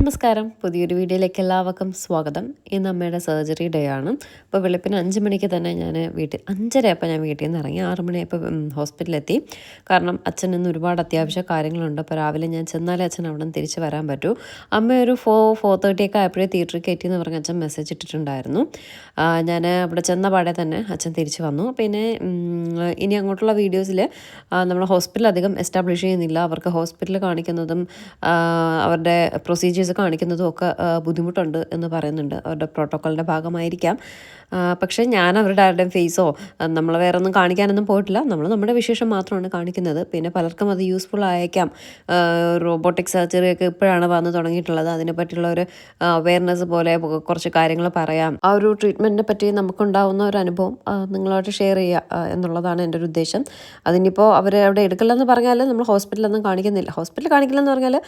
നമസ്കാരം, പുതിയൊരു വീഡിയോയിലേക്ക് എല്ലാവർക്കും സ്വാഗതം. ഇന്ന് അമ്മയുടെ സർജറി ഡേ ആണ്. അപ്പോൾ വെളുപ്പിന് 5 മണിക്ക് തന്നെ ഞാൻ 5:30 ആയപ്പോൾ ഞാൻ വീട്ടിൽ നിന്ന് ഇറങ്ങി. 6 മണിയായപ്പോൾ ഹോസ്പിറ്റലിലെത്തി. കാരണം അച്ഛൻ ഇന്ന് ഒരുപാട് അത്യാവശ്യ കാര്യങ്ങളുണ്ട്. അപ്പോൾ രാവിലെ ഞാൻ ചെന്നാലേ അച്ഛൻ അവിടെ നിന്ന് തിരിച്ച് വരാൻ പറ്റൂ. അമ്മ ഒരു 4:30 ഒക്കെ ആയപ്പോഴേ തിയേറ്ററിൽ കയറ്റിയെന്ന് പറഞ്ഞ് അച്ഛൻ മെസ്സേജ് ഇട്ടിട്ടുണ്ടായിരുന്നു. ഞാൻ അവിടെ ചെന്ന പാടെ തന്നെ അച്ഛൻ തിരിച്ച് വന്നു. പിന്നെ ഇനി അങ്ങോട്ടുള്ള വീഡിയോസിൽ നമ്മൾ ഹോസ്പിറ്റൽ അധികം എസ്റ്റാബ്ലിഷ് ചെയ്യുന്നില്ല. അവർക്ക് ഹോസ്പിറ്റലിൽ കാണിക്കുന്നതും അവരുടെ പ്രൊസീജിയേഴ്സ് കാണിക്കുന്നതും ഒക്കെ ബുദ്ധിമുട്ടുണ്ട് എന്ന് പറയുന്നുണ്ട്. അവരുടെ പ്രോട്ടോക്കോളിൻ്റെ ഭാഗമായിരിക്കാം. പക്ഷേ ഞാൻ അവരുടെ ആരുടെയും ഫേസോ നമ്മൾ വേറെ ഒന്നും കാണിക്കാനൊന്നും പോയിട്ടില്ല. നമ്മൾ നമ്മുടെ വിശേഷം മാത്രമാണ് കാണിക്കുന്നത്. പിന്നെ പലർക്കും അത് യൂസ്ഫുൾ ആയേക്കാം. റോബോട്ടിക് സർജറിയൊക്കെ ഇപ്പോഴാണ് വന്ന് തുടങ്ങിയിട്ടുള്ളത്. അതിനെപ്പറ്റിയുള്ള ഒരു അവെയർനെസ് പോലെ കുറച്ച് കാര്യങ്ങൾ പറയാം. ആ ഒരു ട്രീറ്റ്മെൻറ്റിനെ പറ്റി നമുക്കുണ്ടാവുന്ന ഒരു അനുഭവം നിങ്ങളായിട്ട് ഷെയർ ചെയ്യുക എന്നുള്ളതാണ് എൻ്റെ ഒരു ഉദ്ദേശം. അതിനിപ്പോൾ അവർ അവിടെ എടുക്കില്ലെന്ന് പറഞ്ഞാൽ നമ്മൾ ഹോസ്പിറ്റലൊന്നും കാണിക്കുന്നില്ല. ഹോസ്പിറ്റൽ കാണിക്കില്ലെന്ന് പറഞ്ഞാൽ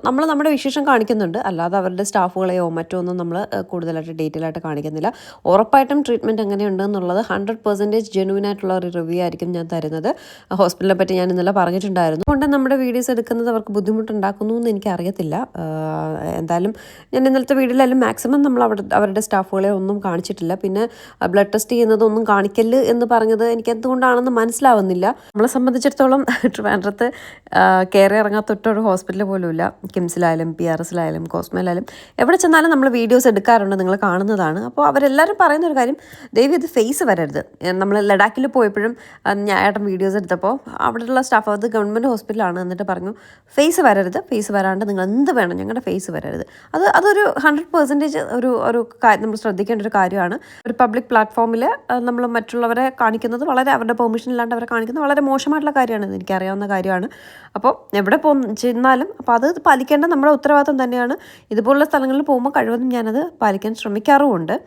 നമ്മൾ നമ്മുടെ വിശേഷം കാണിക്കുന്നുണ്ട്. അല്ലാതെ അവരുടെ സ്റ്റാഫുകളെയോ മറ്റോ ഒന്നും നമ്മൾ കൂടുതലായിട്ട് ഡീറ്റെയിൽ ആയിട്ട് കാണിക്കുന്നില്ല. ഉറപ്പായിട്ടും ട്രീറ്റ്മെൻറ്റ് എങ്ങനെയുണ്ടെന്നുള്ളത് 100% ജെന്യൂൻ ആയിട്ടുള്ള ഒരു റിവ്യൂ ആയിരിക്കും ഞാൻ തരുന്നത്. ഹോസ്പിറ്റലിനെ പറ്റി ഞാൻ ഇന്നലെ പറഞ്ഞിട്ടുണ്ടായിരുന്നു. അതുകൊണ്ട് നമ്മുടെ വീഡിയോസ് എടുക്കുന്നത് അവർക്ക് ബുദ്ധിമുട്ടുണ്ടാക്കുന്നു എന്ന് എനിക്കറിയത്തില്ല. എന്തായാലും ഞാൻ ഇന്നലത്തെ വീഡിയോയിലെല്ലാം മാക്സിമം നമ്മൾ അവരുടെ സ്റ്റാഫുകളെ ഒന്നും കാണിച്ചിട്ടില്ല. പിന്നെ ബ്ലഡ് ടെസ്റ്റ് ചെയ്യുന്നതൊന്നും കാണിക്കല്ല് എന്ന് പറഞ്ഞത് എനിക്ക് എന്തുകൊണ്ടാണെന്ന് മനസ്സിലാവുന്നില്ല. നമ്മളെ സംബന്ധിച്ചിടത്തോളം ട്രിവാൻഡ്രത്ത് കയറി ഇറങ്ങാത്ത ഒറ്റൊരു ഹോസ്പിറ്റൽ പോലും ഇല്ല. കിംസിലായാലും PRSലായാലും കോസ്മയിലായാലും എവിടെ ചെന്നാലും നമ്മൾ വീഡിയോസ് എടുക്കാറുണ്ട്, നിങ്ങൾ കാണുന്നതാണ്. അപ്പോൾ അവരെല്ലാവരും പറയുന്ന ഒരു കാര്യം, ദയവ് ഇത് ഫേസ് വരരുത്. നമ്മൾ ലഡാക്കിൽ പോയപ്പോഴും ഞായറായിട്ടും വീഡിയോസ് എടുത്തപ്പോൾ അവിടെയുള്ള സ്റ്റാഫ്, അത് ഗവൺമെൻറ് ഹോസ്പിറ്റലാണ്, എന്നിട്ട് പറഞ്ഞു ഫേസ് വരരുത്, ഫേസ് വരാണ്ട് നിങ്ങൾ എന്ത് വേണം, ഞങ്ങളുടെ ഫേസ് വരരുത്. അതൊരു 100% ഒരു കാര്യം നമ്മൾ ശ്രദ്ധിക്കേണ്ട ഒരു കാര്യമാണ്. ഒരു പബ്ലിക് പ്ലാറ്റ്ഫോമിൽ നമ്മൾ മറ്റുള്ളവരെ കാണിക്കുന്നത് വളരെ, അവരുടെ പെർമിഷൻ ഇല്ലാണ്ട് അവരെ കാണിക്കുന്നത് വളരെ മോശമായിട്ടുള്ള കാര്യമാണ്. എനിക്കറിയാവുന്ന കാര്യമാണ്. അപ്പോൾ എവിടെ ചെന്നാലും അപ്പോൾ അത് പാലിക്കേണ്ട നമ്മുടെ ഉത്തരവാദിത്വം തന്നെയാണ്. ഇതുപോലുള്ള സ്ഥലങ്ങളിൽ പോകുമ്പോൾ കഴിവതും ഞാനത് പാലിക്കാൻ ശ്രമിക്കാറുമുണ്ട്.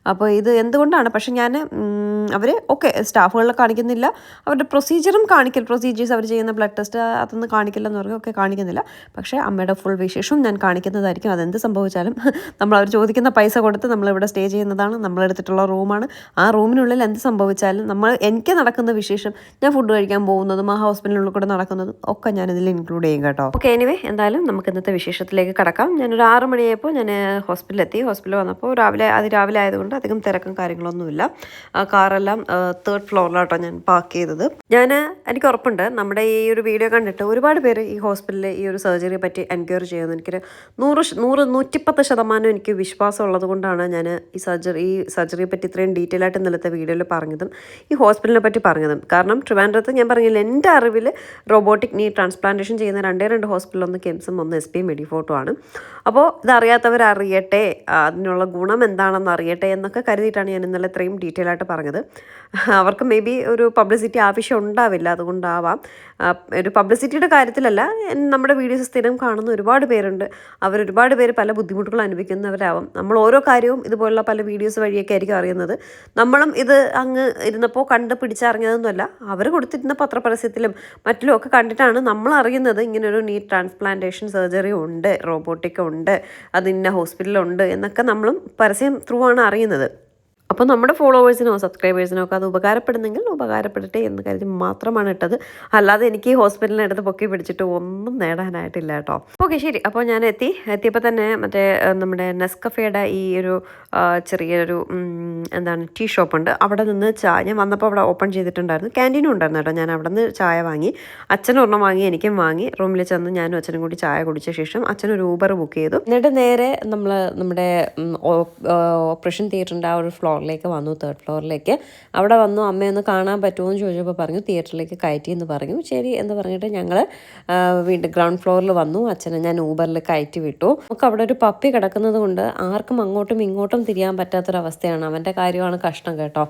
അപ്പോൾ ഇത് എന്തുകൊണ്ടാണ്, പക്ഷേ ഞാൻ അവർ സ്റ്റാഫുകളിൽ കാണിക്കുന്നില്ല, അവരുടെ പ്രൊസീജിയേഴ്സ് അവർ ചെയ്യുന്ന ബ്ലഡ് ടെസ്റ്റ് അതൊന്നും കാണിക്കില്ലെന്ന് പറയും, കാണിക്കുന്നില്ല. പക്ഷേ അമ്മയുടെ ഫുൾ വിശേഷവും ഞാൻ കാണിക്കുന്നതായിരിക്കും. അതെന്ത് സംഭവിച്ചാലും അവർ ചോദിക്കുന്ന പൈസ കൊടുത്ത് നമ്മളിവിടെ സ്റ്റേ ചെയ്യുന്നതാണ്, നമ്മളെടുത്തിട്ടുള്ള റൂമാണ്. ആ റൂമിനുള്ളിൽ എന്ത് സംഭവിച്ചാലും എനിക്ക് നടക്കുന്ന വിശേഷം, ഞാൻ ഫുഡ് കഴിക്കാൻ പോകുന്നതും ആ ഹോസ്പിറ്റലിനുള്ളിൽ കൂടെ നടക്കുന്നതും ഒക്കെ ഞാനിതിൽ ഇൻക്ലൂഡ് ചെയ്യും കേട്ടോ. എനിവേ, എന്തായാലും നമുക്ക് ഇന്നത്തെ വിശേഷത്തിലേക്ക് കടക്കാം. ഞാനൊരു 6 മണിയായപ്പോൾ ഞാൻ ഹോസ്പിറ്റലിൽ വന്നപ്പോൾ അതിരാവിലെ ആയതുകൊണ്ട് അധികം തിരക്കും കാര്യങ്ങളൊന്നുമില്ല. കാറെല്ലാം 3rd ഫ്ലോറിലാട്ടോ ഞാൻ പാർക്ക് ചെയ്തത്. എനിക്ക് ഉറപ്പുണ്ട് നമ്മുടെ ഈ ഒരു വീഡിയോ കണ്ടിട്ട് ഒരുപാട് പേര് ഈ ഹോസ്പിറ്റലിൽ ഈ ഒരു സർജറിയെ പറ്റി എൻക്വയറി ചെയ്യുന്നു. എനിക്കൊരു 110% എനിക്ക് വിശ്വാസം ഉള്ളത് കൊണ്ടാണ് ഞാൻ ഈ സർജറിയെ പറ്റി ഇത്രയും ഡീറ്റെയിൽ ആയിട്ട് ഇന്നലത്തെ വീഡിയോയിൽ പറഞ്ഞതും ഈ ഹോസ്പിറ്റലിനെ പറ്റി പറഞ്ഞതും. കാരണം ട്രിവാൻഡ്രത്ത് ഞാൻ പറഞ്ഞില്ല, എൻ്റെ അറിവിൽ റോബോട്ടിക് നീ ട്രാൻസ്പ്ലാന്റേഷൻ ചെയ്യുന്ന 2 ഹോസ്പിറ്റൽ, ഒന്ന് കിംസും ഒന്ന് SP മെഡിഫോർട്ടും ആണ്. അപ്പോൾ ഇതറിയാത്തവരറിയട്ടെ, അതിനുള്ള ഗുണം എന്താണെന്ന് അറിയട്ടെ എന്നൊക്കെ കരുതിയിട്ടാണ് ഞാൻ ഇന്നലെ ഇത്രയും ഡീറ്റെയിൽ ആയിട്ട് പറഞ്ഞത്. അവർക്ക് മേ ബി ഒരു പബ്ലിസിറ്റി ആവശ്യം ഉണ്ടാവില്ല, അതുകൊണ്ടാവാം. ഒരു പബ്ലിസിറ്റിയുടെ കാര്യത്തിലല്ല, നമ്മുടെ വീഡിയോസ് സ്ഥിരം കാണുന്ന ഒരുപാട് പേരുണ്ട്. ഒരുപാട് പേര് പല ബുദ്ധിമുട്ടുകൾ അനുഭവിക്കുന്നവരാവും. നമ്മൾ ഓരോ കാര്യവും ഇതുപോലുള്ള പല വീഡിയോസ് വഴിയൊക്കെ ആയിരിക്കും അറിയുന്നത്. നമ്മളും ഇത് അങ്ങ് ഇരുന്നപ്പോൾ കണ്ട് പിടിച്ചറിഞ്ഞതൊന്നുമല്ല, അവർ കൊടുത്തിരുന്ന പത്രപരസ്യത്തിലും മറ്റിലും ഒക്കെ കണ്ടിട്ടാണ് നമ്മൾ അറിയുന്നത് ഇങ്ങനൊരു നീ ട്രാൻസ്പ്ലാന്റേഷൻ സർജറി ഉണ്ട്, റോബോട്ടിക് ഉണ്ട്, അത് ഇന്ന ഹോസ്പിറ്റലുണ്ട് എന്നൊക്കെ നമ്മളും പരസ്യം ത്രൂ ആണ് അറിയുന്നത്. അപ്പോൾ നമ്മുടെ ഫോളോവേഴ്സിനോ സബ്സ്ക്രൈബേഴ്സിനോ ഒക്കെ അത് ഉപകാരപ്പെടുന്നെങ്കിൽ ഉപകാരപ്പെടട്ടെ എന്ന് കരുതി മാത്രമാണ് ഇട്ടത്. അല്ലാതെ എനിക്ക് ഹോസ്പിറ്റലിനടുത്ത് പൊക്കി പിടിച്ചിട്ട് ഒന്നും നേടാനായിട്ടില്ല കേട്ടോ. ശരി. അപ്പോൾ ഞാൻ എത്തിയപ്പോൾ തന്നെ മറ്റേ നമ്മുടെ നെസ്കഫേയുടെ ഈ ഒരു ചെറിയൊരു ടീ ഷോപ്പുണ്ട്. അവിടെ നിന്ന് ഞാൻ വന്നപ്പോൾ അവിടെ ഓപ്പൺ ചെയ്തിട്ടുണ്ടായിരുന്നു. ക്യാൻറ്റീനും ഉണ്ടായിരുന്നു കേട്ടോ. ഞാൻ അവിടെ നിന്ന് ചായ വാങ്ങി, അച്ഛനും ഒരെണ്ണം വാങ്ങി, എനിക്കും വാങ്ങി. റൂമിൽ ചെന്ന് ഞാനും അച്ഛനും കൂടി ചായ കുടിച്ച ശേഷം അച്ഛനൊരു ഊബർ ബുക്ക് ചെയ്തു. എന്നിട്ട് നേരെ നമ്മുടെ ഓപ്പറേഷൻ തിയേറ്ററിൻ്റെ ആ ഒരു ഫ്ലോറിലേക്ക് വന്നു, 3rd ഫ്ലോറിലേക്ക്. അവിടെ വന്നു, അമ്മയൊന്ന് കാണാൻ പറ്റുമോ എന്ന് ചോദിച്ചപ്പോൾ പറഞ്ഞു തിയേറ്ററിലേക്ക് കയറ്റി എന്ന് പറഞ്ഞു. ശരി എന്ന് പറഞ്ഞിട്ട് ഞങ്ങൾ വീണ്ടും ഗ്രൗണ്ട് ഫ്ലോറിൽ വന്നു. അച്ഛനെ ഞാൻ ഊബറിൽ കയറ്റി വിട്ടു. നമുക്ക് അവിടെ ഒരു പപ്പി കിടക്കുന്നത് കൊണ്ട് ആർക്കും അങ്ങോട്ടും ഇങ്ങോട്ടും തിരിയാൻ പറ്റാത്തൊരവസ്ഥയാണ്. അവൻ്റെ കാര്യമാണ് കഷ്ടം കേട്ടോ.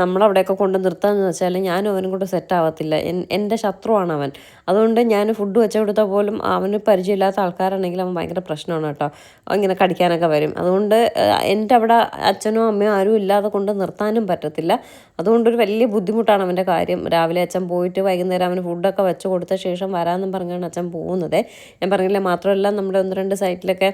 നമ്മളവിടെയൊക്കെ കൊണ്ട് നിർത്താമെന്ന് വെച്ചാൽ ഞാനും അവനും കൂടെ സെറ്റ് ആവത്തില്ല. എൻ്റെ ശത്രുവാണ് അവൻ. അതുകൊണ്ട് ഞാൻ ഫുഡ് വെച്ച് കൊടുത്താൽ പോലും അവന് പരിചയമില്ലാത്ത ആൾക്കാരാണെങ്കിൽ അവൻ ഭയങ്കര പ്രശ്നമാണ് കേട്ടോ. ഇങ്ങനെ കടിക്കാനൊക്കെ വരും. അതുകൊണ്ട് എൻ്റെ അവിടെ അച്ഛനോ അമ്മയോ ആരും ഇല്ലാതെ കൊണ്ട് നിർത്താനും പറ്റത്തില്ല. അതുകൊണ്ടൊരു വലിയ ബുദ്ധിമുട്ടാണ് അവൻ്റെ കാര്യം. രാവിലെ അച്ഛൻ പോയിട്ട് വൈകുന്നേരം അവന് ഫുഡൊക്കെ വെച്ച് കൊടുത്ത ശേഷം വരാമെന്നും പറഞ്ഞാണ് അച്ഛൻ പോകുന്നത്. ഞാൻ പറഞ്ഞില്ല, മാത്രമല്ല നമ്മുടെ 1-2 സൈറ്റിലൊക്കെ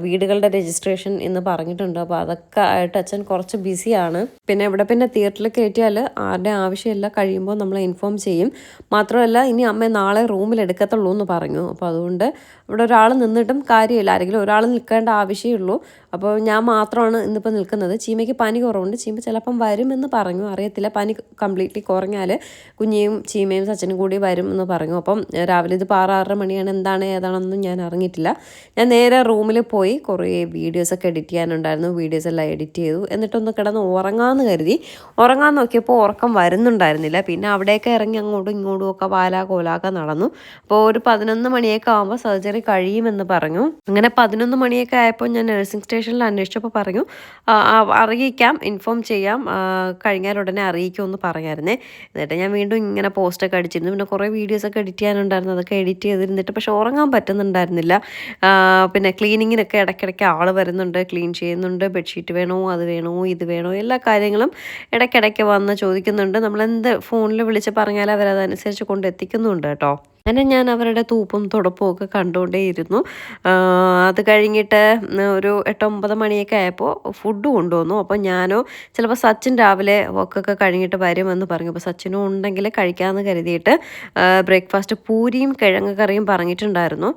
വീടുകളുടെ രജിസ്ട്രേഷൻ ഇന്ന് പറഞ്ഞിട്ടുണ്ട്. അപ്പോൾ അതൊക്കെ ആയിട്ട് അച്ഛൻ കുറച്ച് ബിസിയാണ്. പിന്നെ തിയേറ്ററിൽ കയറ്റിയാൽ ആരുടെ ആവശ്യമില്ല, കഴിയുമ്പോൾ നമ്മളെ ഇൻഫോം ചെയ്യും. മാത്രമല്ല ഇനി അമ്മ നാളെ റൂമിൽ എടുക്കത്തുള്ളൂ എന്ന് പറഞ്ഞു. അപ്പോൾ അതുകൊണ്ട് ഇവിടെ ഒരാൾ നിന്നിട്ടും കാര്യമില്ല, ആരെങ്കിലും ഒരാൾ നിൽക്കേണ്ട ആവശ്യമേ ഉള്ളൂ. അപ്പോൾ ഞാൻ മാത്രമാണ് ഇന്നിപ്പോൾ നിൽക്കുന്നത്. ചീമയ്ക്ക് പനി കുറവുണ്ട്, ചീമ ചിലപ്പം വരുമെന്ന് പറഞ്ഞു, അറിയത്തില്ല. പനി കംപ്ലീറ്റ്ലി കുറഞ്ഞാൽ കുഞ്ഞിയും ചീമയും സച്ചിനും കൂടി വരും എന്ന് പറഞ്ഞു. അപ്പം രാവിലെ ഇത് 6-6:30 മണിയാണ്, എന്താണ് ഏതാണെന്നൊന്നും ഞാൻ അറിഞ്ഞിട്ടില്ല. ഞാൻ നേരെ റൂമിൽ പോയി കുറേ വീഡിയോസൊക്കെ എഡിറ്റ് ചെയ്യാനുണ്ടായിരുന്നു, വീഡിയോസ് എല്ലാം എഡിറ്റ് ചെയ്തു. എന്നിട്ടൊന്ന് കിടന്ന് ഉറങ്ങാമെന്ന് കരുതി. ഉറങ്ങാൻ നോക്കിയപ്പോൾ ഉറക്കം വരുന്നുണ്ടായിരുന്നില്ല. പിന്നെ അവിടെയൊക്കെ ഇറങ്ങി അങ്ങോട്ടും ഇങ്ങോട്ടും ഒക്കെ കോലാക്ക നടന്നു. അപ്പോൾ ഒരു 11 മണിയൊക്കെ ആകുമ്പോൾ സർജറി കഴിയുമെന്ന് പറഞ്ഞു. അങ്ങനെ 11 മണിയൊക്കെ ആയപ്പോൾ ഞാൻ നഴ്സിംഗ് സ്റ്റേഷനിൽ അന്വേഷിച്ചപ്പോൾ പറഞ്ഞു അറിയിക്കാം, ഇൻഫോം ചെയ്യാം, കഴിഞ്ഞാൽ ഉടനെ അറിയിക്കുമെന്ന് പറഞ്ഞായിരുന്നേ. എന്നിട്ട് ഞാൻ വീണ്ടും ഇങ്ങനെ പോസ്റ്റൊക്കെ അടിച്ചിരുന്നു. പിന്നെ കുറേ വീഡിയോസൊക്കെ എഡിറ്റ് ചെയ്യാനുണ്ടായിരുന്നു, അതൊക്കെ എഡിറ്റ് ചെയ്തിരുന്നിട്ട് പക്ഷെ ഉറങ്ങാൻ പറ്റുന്നുണ്ടായിരുന്നില്ല. പിന്നെ ക്ലീനിങ്ങിനൊക്കെ ഇടയ്ക്കിടയ്ക്ക് ആൾ വരുന്നുണ്ട്, ക്ലീൻ ചെയ്യുന്നുണ്ട്. ബെഡ്ഷീറ്റ് വേണോ, അത് വേണോ, ഇത് വേണോ, എല്ലാ കാര്യങ്ങളും ഇടയ്ക്കിടയ്ക്ക് വന്ന് ചോദിക്കുന്നുണ്ട്. നമ്മളെന്ത് ഫോണിൽ വിളിച്ച് പറഞ്ഞാൽ അവരതനുസരിച്ച് കൊണ്ടെത്തിക്കുന്നുണ്ട് കേട്ടോ. അങ്ങനെ ഞാൻ അവരുടെ തൂപ്പും തുടപ്പും ഒക്കെ കണ്ടുകൊണ്ടേയിരുന്നു. അത് കഴിഞ്ഞിട്ട് ഒരു 8-9 മണിയൊക്കെ ആയപ്പോൾ ഫുഡ് കൊണ്ടുവന്നു. അപ്പോൾ ഞാനോ ചിലപ്പോൾ സച്ചിൻ രാവിലെ വർക്കൊക്കെ കഴിഞ്ഞിട്ട് വരുമെന്ന് പറഞ്ഞു. അപ്പോൾ സച്ചിനും ഉണ്ടെങ്കിൽ കഴിക്കാമെന്ന് കരുതിയിട്ട് ബ്രേക്ക്ഫാസ്റ്റ് പൂരിയും കിഴങ്ങ് കറിയും പറഞ്ഞിട്ടുണ്ടായിരുന്നു.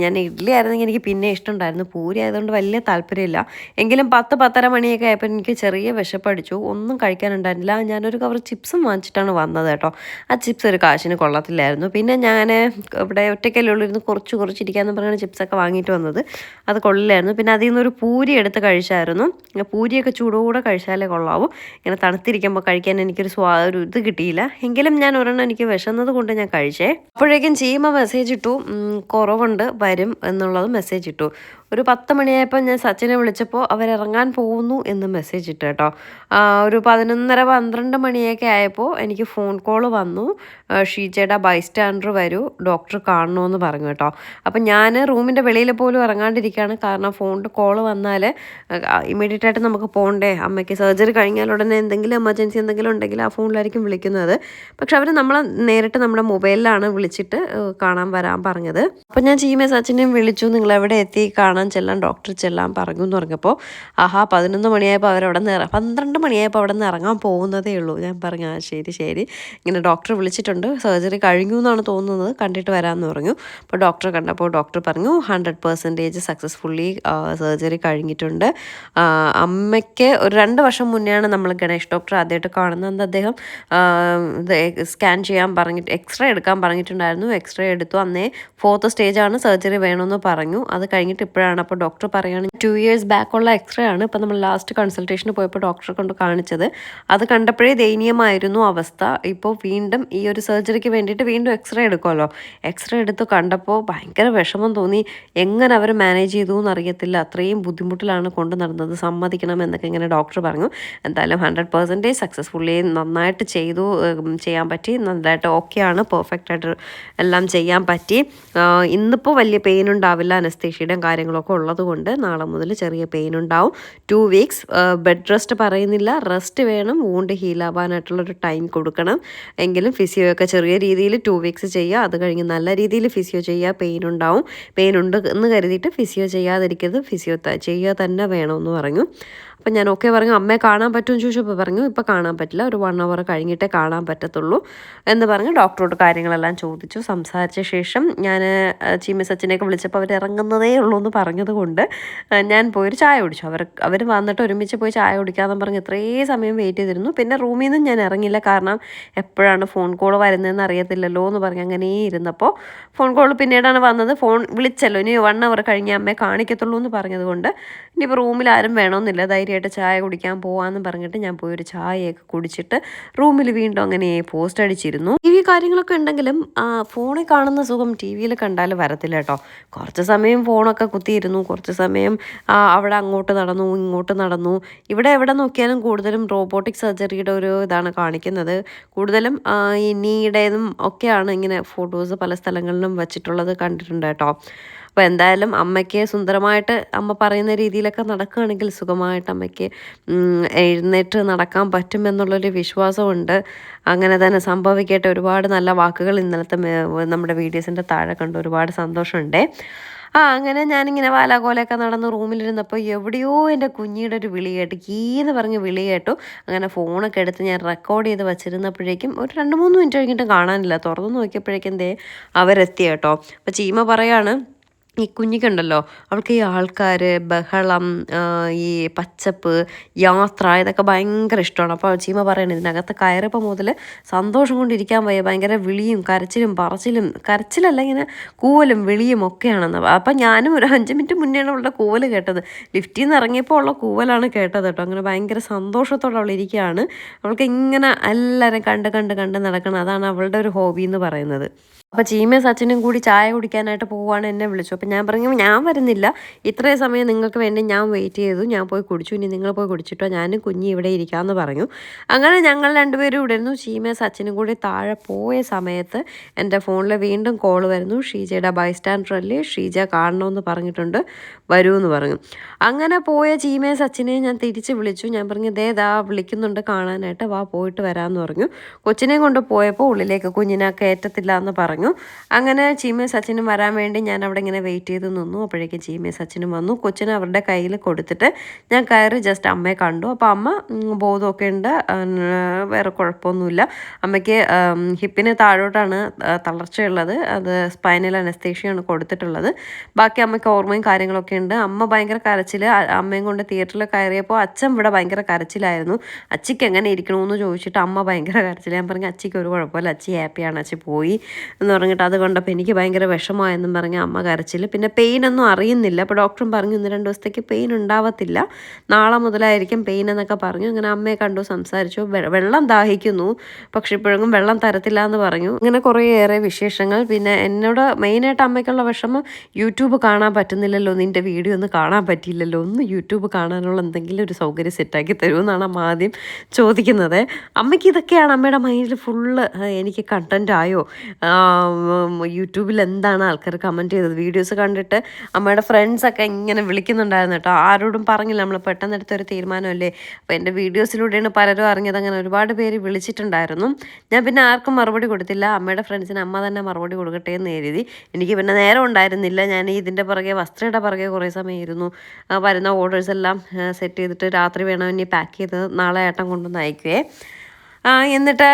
ഞാൻ ഇഡ്ഡലി ആയിരുന്നെങ്കിൽ എനിക്ക് പിന്നെ ഇഷ്ടമുണ്ടായിരുന്നു, പൂരി ആയതുകൊണ്ട് വലിയ താല്പര്യമില്ല. എങ്കിലും 10-10:30 മണിയൊക്കെ ആയപ്പോൾ എനിക്ക് ചെറിയ വിശപ്പടിച്ചു, ഒന്നും കഴിക്കാനുണ്ടായിരുന്നില്ല. ഞാനൊരു കവർ ചിപ്സും വാങ്ങിച്ചിട്ടാണ് വന്നത് കേട്ടോ. ആ ചിപ്സ് ഒരു കാശിന് കൊള്ളത്തില്ലായിരുന്നു. പിന്നെ ഞാൻ ഇവിടെ ഒറ്റയ്ക്കല്ലേ ഉള്ളിരുന്ന് കുറച്ചിരിക്കാമെന്ന് പറഞ്ഞാണ് ചിപ്സൊക്കെ വാങ്ങിയിട്ട് വന്നത്. അത് കൊള്ളില്ലായിരുന്നു. പിന്നെ അതിൽ നിന്നൊരു പൂരി എടുത്ത് കഴിച്ചായിരുന്നു. പൂരിയൊക്കെ ചൂടോടെ കഴിച്ചാലേ കൊള്ളാവൂ. ഇങ്ങനെ തണുത്തിരിക്കുമ്പോൾ കഴിക്കാൻ എനിക്കൊരു ഒരു ഇത് കിട്ടിയില്ല. എങ്കിലും ഞാൻ ഒരെണ്ണം എനിക്ക് വിശന്നത് കൊണ്ട് ഞാൻ കഴിച്ചേ. അപ്പോഴേക്കും ചീമ മെസ്സേജ് ഇട്ടു, കുറവുണ്ട്, വരും എന്നുള്ളത് മെസ്സേജ് ഇട്ടു. ഒരു 10 മണിയായപ്പോൾ ഞാൻ സച്ചിനെ വിളിച്ചപ്പോൾ അവരിറങ്ങാൻ പോകുന്നു എന്ന് മെസ്സേജ് ഇട്ടു കേട്ടോ. ഒരു 11:30-12 മണിയൊക്കെ ആയപ്പോൾ എനിക്ക് ഫോൺ കോൾ വന്നു, ഷീജയുടെ ബൈസ്റ്റാൻഡർ വരൂ, ഡോക്ടർ കാണണമെന്ന് പറഞ്ഞു കേട്ടോ. അപ്പം ഞാൻ റൂമിൻ്റെ വെളിയിൽ പോലും ഇറങ്ങാണ്ടിരിക്കുകയാണ്. കാരണം ഫോണിൽ കോൾ വന്നാൽ ഇമ്മീഡിയറ്റ് ആയിട്ട് നമുക്ക് പോകണ്ടേ. അമ്മയ്ക്ക് സർജറി കഴിഞ്ഞാൽ ഉടനെ എന്തെങ്കിലും എമർജൻസി എന്തെങ്കിലും ഉണ്ടെങ്കിൽ ആ ഫോണിലായിരിക്കും വിളിക്കുന്നത്. പക്ഷെ അവർ നമ്മളെ നേരിട്ട് നമ്മുടെ മൊബൈലിലാണ് വിളിച്ചിട്ട് കാണാൻ വരാൻ പറഞ്ഞത്. അപ്പം ഞാൻ ചീമ സച്ചിനെയും വിളിച്ചു, നിങ്ങളെവിടെ എത്തി, കാണാൻ ചെല്ലാൻ, ഡോക്ടർ ചെല്ലാൻ പറഞ്ഞു എന്ന് പറഞ്ഞപ്പോൾ 11 മണിയായപ്പോൾ അവരവിടെ നിന്ന് 12 മണിയായപ്പോൾ അവിടെ നിന്ന് ഇറങ്ങാൻ പോകുന്നതേ ഉള്ളൂ. ഞാൻ പറഞ്ഞു ശരി, ഇങ്ങനെ ഡോക്ടർ വിളിച്ചിട്ടുണ്ട്, സർജറി കഴിഞ്ഞു എന്നാണ് തോന്നുന്നത്, കണ്ടിട്ട് വരാമെന്ന് പറഞ്ഞു. അപ്പോൾ ഡോക്ടറെ കണ്ടപ്പോൾ ഡോക്ടർ പറഞ്ഞു 100% സക്സസ്ഫുള്ളി സർജറി കഴിഞ്ഞിട്ടുണ്ട്. അമ്മയ്ക്ക് ഒരു 2 വർഷം മുന്നെയാണ് നമ്മൾ ഗണേഷ് ഡോക്ടർ ആദ്യമായിട്ട് കാണുന്നത്. അദ്ദേഹം സ്കാൻ ചെയ്യാൻ പറഞ്ഞിട്ട് എക്സ്റേ എടുക്കാൻ പറഞ്ഞിട്ടുണ്ടായിരുന്നു. എക്സ്റേ എടുത്തു. അന്നേ 4th സ്റ്റേജാണ്, സർജറി വേണമെന്ന് പറഞ്ഞു. അത് കഴിഞ്ഞിട്ട് ഇപ്പോഴാണ്. അപ്പോൾ ഡോക്ടർ പറയുകയാണ് 2 years ബാക്കുള്ള എക്സ്റേ ആണ്. ഇപ്പോൾ നമ്മൾ ലാസ്റ്റ് കൺസൾട്ടേഷന് പോയപ്പോൾ ഡോക്ടറെ കൊണ്ട് കാണിച്ചത്. അത് കണ്ടപ്പോഴേ ദയനീയമായിരുന്നു അവസ്ഥ. ഇപ്പോൾ വീണ്ടും ഈ ഒരു സർജറിക്ക് വേണ്ടിയിട്ട് വീണ്ടും എക്സ്റേ എടുക്കുമല്ലോ. എക്സ്റേ എടുത്ത് കണ്ടപ്പോൾ ഭയങ്കര വിഷമം തോന്നി. എങ്ങനെ അവർ മാനേജ് ചെയ്തു എന്നറിയത്തില്ല, അത്രയും ബുദ്ധിമുട്ടിലാണ് കൊണ്ട് നടന്നത്, സമ്മതിക്കണം എന്നൊക്കെ ഇങ്ങനെ ഡോക്ടർ പറഞ്ഞു. എന്തായാലും 100% സക്സസ്ഫുള്ളി നന്നായിട്ട് ചെയ്യാൻ പറ്റി, നന്നായിട്ട് ഓക്കെയാണ്, പെർഫെക്റ്റ് ആയിട്ട് എല്ലാം ചെയ്യാൻ പറ്റി. ഇന്നിപ്പോൾ വലിയ പെയിൻ ഉണ്ടാവില്ല, അനസ്തേഷ്യയുടെയും കാര്യങ്ങളൊക്കെ ഉള്ളത് കൊണ്ട് നാളെ മുതൽ ചെറിയ പെയിൻ ഉണ്ടാവും. 2 weeks ബെഡ് റെസ്റ്റ് പറയുന്നില്ല, റെസ്റ്റ് വേണം, വൂണ്ട് ഹീലാവാനായിട്ടുള്ളൊരു ടൈം കൊടുക്കണം. എങ്കിലും ഫിസിയോ ഒക്കെ ചെറിയ രീതിയിൽ 2 weeks ചെയ്യുക, അത് കഴിഞ്ഞ് നല്ല രീതിയിൽ ഫിസിയോ ചെയ്യുക. പെയിൻ ഉണ്ടാവും, പെയിൻ ഉണ്ട് എന്ന് കരുതിയിട്ട് ഫിസിയോ ചെയ്യാതിരിക്കരുത്, ഫിസിയോ ചെയ്യുക തന്നെ വേണമെന്ന് പറഞ്ഞു. അപ്പം ഞാൻ ഓക്കെ പറഞ്ഞു. അമ്മയെ കാണാൻ പറ്റുമെന്ന് ചോദിച്ചപ്പോൾ പറഞ്ഞു ഇപ്പോൾ കാണാൻ പറ്റില്ല, ഒരു 1 hour കഴിഞ്ഞിട്ടേ കാണാൻ പറ്റത്തുള്ളൂ എന്ന് പറഞ്ഞ് ഡോക്ടറോട് കാര്യങ്ങളെല്ലാം ചോദിച്ചു. സംസാരിച്ച ശേഷം ഞാൻ ചീമ സച്ചിനെയൊക്കെ വിളിച്ചപ്പോൾ അവർ ഇറങ്ങുന്നതേ ഉള്ളൂ എന്ന് പറഞ്ഞത് കൊണ്ട് ഞാൻ പോയൊരു ചായ കുടിച്ചു. അവർ വന്നിട്ട് ഒരുമിച്ച് പോയി ചായ കുടിക്കാമെന്ന് പറഞ്ഞ് ഇത്രയും സമയം വെയിറ്റ് ചെയ്തിരുന്നു. പിന്നെ റൂമിൽ നിന്നും ഞാൻ ഇറങ്ങില്ല, കാരണം എപ്പോഴാണ് ഫോൺ കോൾ വരുന്നതെന്ന് അറിയത്തില്ലല്ലോ എന്ന് പറഞ്ഞ് അങ്ങനെ ഇരുന്നപ്പോൾ ഫോൺ കോൾ പിന്നീടാണ് വന്നത്. ഫോൺ വിളിച്ചല്ലോ, ഇനി 1 hour കഴിഞ്ഞ് അമ്മയെ കാണിക്കത്തുള്ളൂ എന്ന് പറഞ്ഞത് കൊണ്ട് ഇനിയിപ്പോൾ റൂമിൽ ആരും വേണമെന്നില്ല, ധൈര്യമായിട്ട് ചായ കുടിക്കാൻ പോകാമെന്ന് പറഞ്ഞിട്ട് ഞാൻ പോയൊരു ചായയൊക്കെ കുടിച്ചിട്ട് റൂമിൽ വീണ്ടും അങ്ങനെ പോസ്റ്റ് അടിച്ചിരുന്നു. TV കാര്യങ്ങളൊക്കെ ഉണ്ടെങ്കിലും ഫോണിൽ കാണുന്ന സുഖം TV-യിൽ കണ്ടാൽ വരത്തില്ല കേട്ടോ. കുറച്ച് സമയം ഫോണൊക്കെ കുത്തിയിരുന്നു, കുറച്ച് സമയം അവിടെ അങ്ങോട്ട് നടന്നു ഇങ്ങോട്ട് നടന്നു. ഇവിടെ എവിടെ നോക്കിയാലും കൂടുതലും റോബോട്ടിക് സർജറിയുടെ ഒരു ഇതാണ് കാണിക്കുന്നത്. കൂടുതലും ഈ നീയുടേതും ഒക്കെയാണ് ഇങ്ങനെ ഫോട്ടോസ് പല സ്ഥലങ്ങളിലും വച്ചിട്ടുള്ളത് കണ്ടിട്ടുണ്ട് കേട്ടോ. അപ്പോൾ എന്തായാലും അമ്മയ്ക്ക് സുന്ദരമായിട്ട് അമ്മ പറയുന്ന രീതിയിലൊക്കെ നടക്കുകയാണെങ്കിൽ സുഖമായിട്ട് അമ്മയ്ക്ക് എഴുന്നേറ്റ് നടക്കാൻ പറ്റുമെന്നുള്ളൊരു വിശ്വാസമുണ്ട്. അങ്ങനെ തന്നെ സംഭവിക്കട്ടെ. ഒരുപാട് നല്ല വാക്കുകൾ ഇന്നലത്തെ നമ്മുടെ വീഡിയോസിൻ്റെ താഴെ കണ്ട് ഒരുപാട് സന്തോഷമുണ്ടേ. അങ്ങനെ ഞാനിങ്ങനെ വാലാകോലയൊക്കെ നടന്ന് റൂമിലിരുന്നപ്പോൾ എവിടെയോ എൻ്റെ കുഞ്ഞിയുടെ ഒരു വിളി കേട്ടു, കീന്ന് പറഞ്ഞ് വിളി കേട്ടു. അങ്ങനെ ഫോണൊക്കെ എടുത്ത് ഞാൻ റെക്കോർഡ് ചെയ്ത് വെച്ചിരുന്നപ്പോഴേക്കും ഒരു 2-3 മിനിറ്റ് കഴിഞ്ഞിട്ട് കാണാനില്ല. തുറന്നു നോക്കിയപ്പോഴേക്കും അവരെത്തി കേട്ടോ. അപ്പോൾ ചീമ പറയാണ് ഈ കുഞ്ഞിക്കുണ്ടല്ലോ അവൾക്ക് ഈ ആൾക്കാർ, ബഹളം, ഈ പച്ചപ്പ്, യാത്ര ഇതൊക്കെ ഭയങ്കര ഇഷ്ടമാണ്. അപ്പോൾ ചീമ പറയണത് ഇതിനകത്ത് കയറിയപ്പോൾ മുതൽ സന്തോഷം കൊണ്ടിരിക്കാൻ വയ്യ, ഭയങ്കര വിളിയും കരച്ചിലും പറച്ചിലും, കരച്ചിലല്ല ഇങ്ങനെ കൂവലും വിളിയും ഒക്കെയാണെന്ന്. അപ്പം ഞാനും ഒരു 5 മിനിറ്റ് മുന്നെയാണ് അവളുടെ കൂവൽ കേട്ടത്. ലിഫ്റ്റിൽ നിന്ന് ഇറങ്ങിയപ്പോൾ ഉള്ള കൂവലാണ് കേട്ടത് കേട്ടോ. അങ്ങനെ ഭയങ്കര സന്തോഷത്തോടെ അവൾ ഇരിക്കുകയാണ്. അവൾക്ക് ഇങ്ങനെ എല്ലാവരും കണ്ട് കണ്ട് കണ്ട് നടക്കണം, അതാണ് അവളുടെ ഒരു ഹോബി എന്ന് പറയുന്നത്. അപ്പോൾ ചീമയും സച്ചിനും കൂടി ചായ കുടിക്കാനായിട്ട് പോവുകയാണ്, എന്നെ വിളിച്ചു. അപ്പോൾ ഞാൻ പറഞ്ഞു ഞാൻ വരുന്നില്ല, ഇത്രയും സമയം നിങ്ങൾക്ക് വേണ്ടി ഞാൻ വെയിറ്റ് ചെയ്തു, ഞാൻ പോയി കുടിച്ചു, ഇനി നിങ്ങൾ പോയി കുടിച്ചിട്ടോ, ഞാനും കുഞ്ഞി ഇവിടെ ഇരിക്കാമെന്ന് പറഞ്ഞു. അങ്ങനെ ഞങ്ങൾ രണ്ടുപേരും ഇവിടെ ഇരുന്നു. ചീമയും സച്ചിനും കൂടി താഴെ പോയ സമയത്ത് എൻ്റെ ഫോണിൽ വീണ്ടും കോൾ വരുന്നു. ഷീജയുടെ ബൈസ്റ്റാൻഡർ അല്ലേ, ഷീജ കാണണമെന്ന് പറഞ്ഞിട്ടുണ്ട്, വരൂ എന്ന് പറഞ്ഞു. അങ്ങനെ പോയ ചീമയും സച്ചിനെയും ഞാൻ തിരിച്ച് വിളിച്ചു. ഞാൻ പറഞ്ഞു ദാ വിളിക്കുന്നുണ്ട് കാണാനായിട്ട്, വാ പോയിട്ട് വരാമെന്ന് പറഞ്ഞു. കൊച്ചിനെയും കൊണ്ട് പോയപ്പോൾ ഉള്ളിലേക്ക് കുഞ്ഞിനെ കയറ്റത്തില്ല എന്ന് പറഞ്ഞു. അങ്ങനെ ചീമയും സച്ചിനും വരാൻ വേണ്ടി ഞാൻ അവിടെ ഇങ്ങനെ വെയിറ്റ് ചെയ്ത് നിന്നു. അപ്പോഴേക്കും ചീമയും സച്ചിനും വന്നു. കൊച്ചിനെ അവരുടെ കയ്യിൽ കൊടുത്തിട്ട് ഞാൻ കയറി ജസ്റ്റ് അമ്മയെ കണ്ടു. അപ്പോൾ അമ്മ ബോധമൊക്കെ ഉണ്ട്, വേറെ കുഴപ്പമൊന്നുമില്ല. അമ്മയ്ക്ക് ഹിപ്പിന് താഴോട്ടാണ് തളർച്ചയുള്ളത്, അത് സ്പൈനൽ അനസ്തേഷ്യയാണ് കൊടുത്തിട്ടുള്ളത്. ബാക്കി അമ്മയ്ക്ക് ഓർമ്മയും കാര്യങ്ങളൊക്കെ ഉണ്ട്. അമ്മ ഭയങ്കര കരച്ചിൽ. അമ്മയും കൊണ്ട് തിയേറ്ററിൽ കയറിയപ്പോൾ അച്ഛൻ ഇവിടെ ഭയങ്കര കരച്ചിലായിരുന്നു. അച്ചിക്ക് എങ്ങനെ ഇരിക്കണമെന്ന് ചോദിച്ചിട്ട് അമ്മ ഭയങ്കര കരച്ചിൽ. ഞാൻ പറഞ്ഞു അച്ചിക്ക് ഒരു കുഴപ്പമില്ല, അച്ചി ഹാപ്പിയാണ്, അച്ചി പോയി എന്ന് പറഞ്ഞിട്ട്. അത് കണ്ടപ്പോൾ എനിക്ക് ഭയങ്കര വിഷമമായെന്നും പറഞ്ഞ് അമ്മ കരച്ചിൽ. പിന്നെ പെയിനൊന്നും അറിയുന്നില്ല. അപ്പോൾ ഡോക്ടറും പറഞ്ഞു 1-2 ദിവസത്തേക്ക് പെയിൻ ഉണ്ടാവത്തില്ല, നാളെ മുതലായിരിക്കും പെയിൻ എന്നൊക്കെ പറഞ്ഞു. അങ്ങനെ അമ്മയെ കണ്ടു, സംസാരിച്ചു. വെള്ളം ദാഹിക്കുന്നു, പക്ഷെ ഇപ്പോഴും വെള്ളം തരത്തില്ല എന്ന് പറഞ്ഞു. അങ്ങനെ കുറേയേറെ വിശേഷങ്ങൾ. പിന്നെ എന്നോട് മെയിനായിട്ട് അമ്മയ്ക്കുള്ള വിഷമം യൂട്യൂബ് കാണാൻ പറ്റുന്നില്ലല്ലോ, നിൻ്റെ വീഡിയോ ഒന്നും കാണാൻ പറ്റിയില്ലല്ലോ, ഒന്ന് യൂട്യൂബ് കാണാനുള്ള എന്തെങ്കിലും ഒരു സൗകര്യം സെറ്റാക്കി തരുമെന്നാണ് അമ്മ ആദ്യം ചോദിക്കുന്നത്. അമ്മയ്ക്ക് ഇതൊക്കെയാണ് അമ്മയുടെ മൈൻഡിൽ ഫുള്ള്. എനിക്ക് കണ്ടൻ്റ് ആയോ, യൂട്യൂബിൽ എന്താണ് ആൾക്കാർ കമൻറ്റ് ചെയ്തത്, വീഡിയോസ് കണ്ടിട്ട് അമ്മയുടെ ഫ്രണ്ട്സൊക്കെ ഇങ്ങനെ വിളിക്കുന്നുണ്ടായിരുന്നു കേട്ടോ. ആരോടും പറഞ്ഞില്ല, നമ്മൾ പെട്ടെന്ന് എടുത്തൊരു തീരുമാനമല്ലേ. അപ്പോൾ എൻ്റെ വീഡിയോസിലൂടെയാണ് പലരും അറിഞ്ഞത്. അങ്ങനെ ഒരുപാട് പേര് വിളിച്ചിട്ടുണ്ടായിരുന്നു. ഞാൻ പിന്നെ ആർക്കും മറുപടി കൊടുത്തില്ല. അമ്മയുടെ ഫ്രണ്ട്സിന് അമ്മ തന്നെ മറുപടി കൊടുക്കട്ടെ എന്ന് എഴുതി. എനിക്ക് പിന്നെ നേരം ഉണ്ടായിരുന്നില്ല. ഞാൻ ഇതിൻ്റെ പുറകെ വസ്ത്രയുടെ പുറകെ കുറേ സമയം ഇരുന്നു. വരുന്ന ഓർഡേഴ്സ് എല്ലാം സെറ്റ് ചെയ്തിട്ട് രാത്രി വേണം ഇനി പാക്ക് ചെയ്ത് നാളെ ഏട്ടൻ കൊണ്ടുവന്ന് അയക്കുവേ. എന്നിട്ട്